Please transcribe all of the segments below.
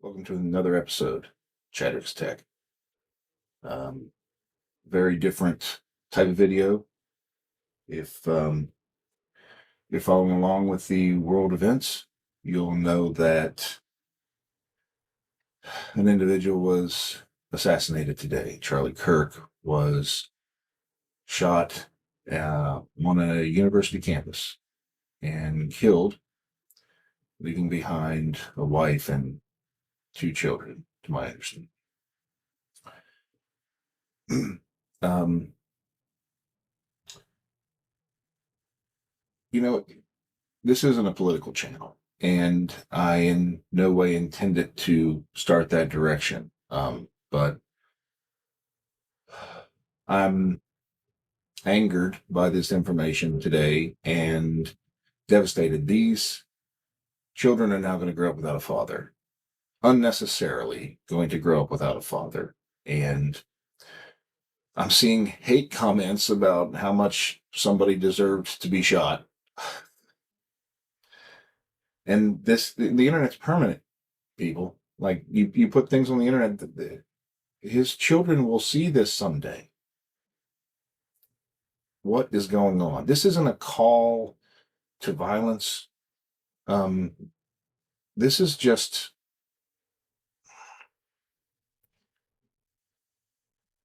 Welcome to another episode, Chadwick's Tech. Very different type of video. If you're following along with the world events, you'll know that an individual was assassinated today. Charlie Kirk was shot on a university campus and killed, leaving behind a wife and two children, to my understanding. um, you know, this isn't a political channel, and I in no way intended to start that direction. But I'm angered by this information today and devastated. These children are now going to grow up without a father, unnecessarily going to grow up without a father. And I'm seeing hate comments about how much somebody deserved to be shot. And the internet's permanent, people. Like you put things on the internet, his children will see this someday. What is going on? This isn't a call to violence. This is just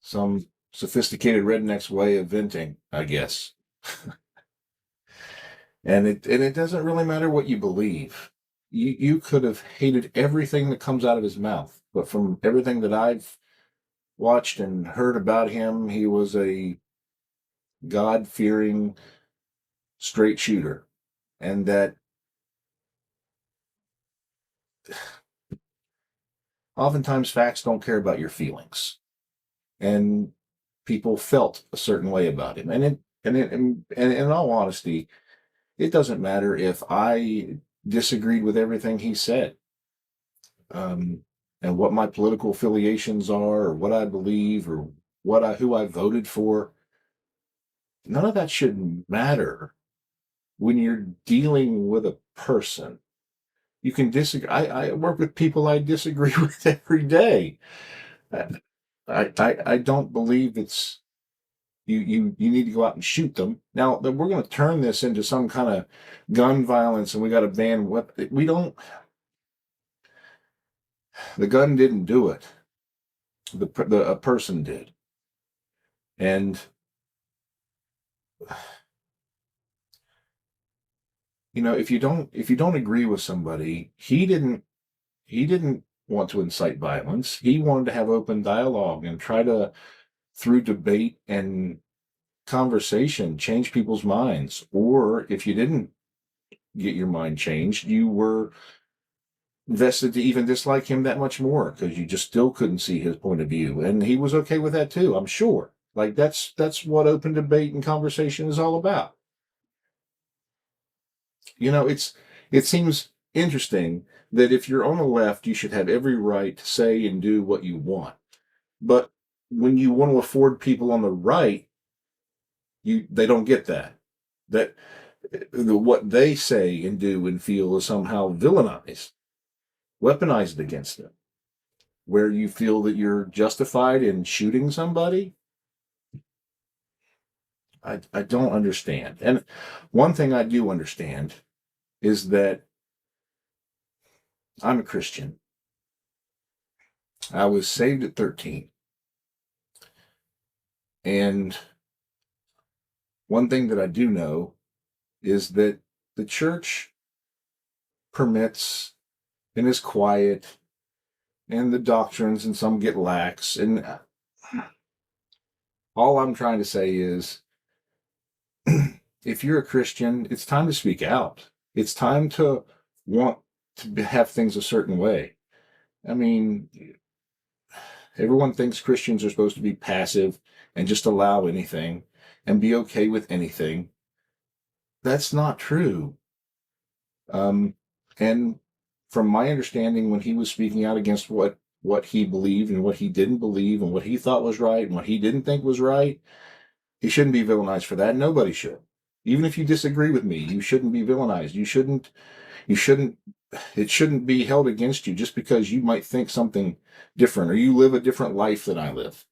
some sophisticated redneck's way of venting, I guess. And it doesn't really matter what you believe. You could have hated everything that comes out of his mouth, but from everything that I've watched and heard about him, he was a God-fearing straight shooter. And that oftentimes facts don't care about your feelings. And people felt a certain way about him. And in all honesty, it doesn't matter if I disagreed with everything he said, and what my political affiliations are, or what I believe, or who I voted for. None of that should matter when you're dealing with a person. You can disagree. I work with people I disagree with every day. I don't believe it's you need to go out and shoot them. Now we're going to turn this into some kind of gun violence, and we got to ban weapons. We don't. The gun didn't do it. A person did, and if you don't agree with somebody, he didn't want to incite violence. He wanted to have open dialogue and try to, through debate and conversation, change people's minds. Or if you didn't get your mind changed, you were vested to even dislike him that much more because you just still couldn't see his point of view. And he was okay with that too, I'm sure. Like that's what open debate and conversation is all about. It seems interesting that if you're on the left, you should have every right to say and do what you want. But when you want to afford people on the right, they don't get that. That what they say and do and feel is somehow villainized, weaponized against them. Where you feel that you're justified in shooting somebody, I don't understand. And one thing I do understand is that I'm a Christian. I was saved at 13. And one thing that I do know is that the church permits and is quiet, and the doctrines and some get lax. And all I'm trying to say is, if you're a Christian, it's time to speak out. It's time to want to have things a certain way. I mean, everyone thinks Christians are supposed to be passive and just allow anything and be okay with anything. That's not true. And from my understanding, when he was speaking out against what he believed and what he didn't believe and what he thought was right and what he didn't think was right, he shouldn't be villainized for that. Nobody should. Even if you disagree with me, you shouldn't be villainized. You shouldn't it shouldn't be held against you just because you might think something different or you live a different life than I live.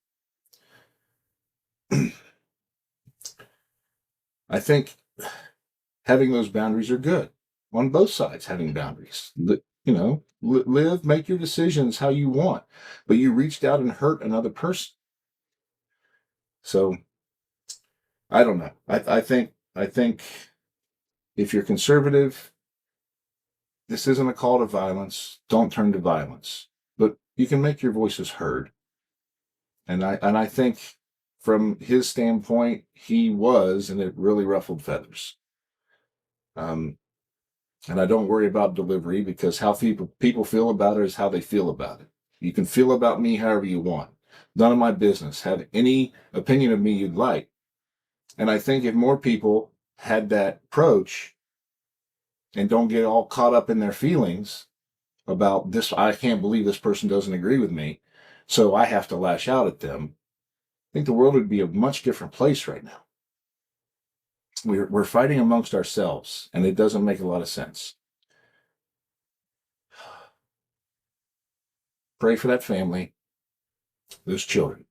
I think having those boundaries are good on both sides. Having boundaries, live, make your decisions how you want, but you reached out and hurt another person. So I don't know. I think if you're conservative, this isn't a call to violence. Don't turn to violence, but you can make your voices heard. And I think from his standpoint, he was, and it really ruffled feathers. Um, and I don't worry about delivery because how people feel about it is how they feel about it. You can feel about me however you want. None of my business. Have any opinion of me you'd like. And I think if more people had that approach and don't get all caught up in their feelings about this, I can't believe this person doesn't agree with me, so I have to lash out at them. I think the world would be a much different place right now. We're fighting amongst ourselves, and it doesn't make a lot of sense. Pray for that family, those children.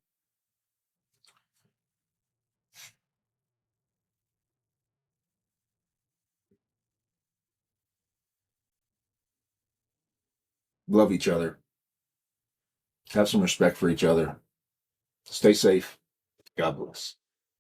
Love each other. Have some respect for each other. Stay safe. God bless.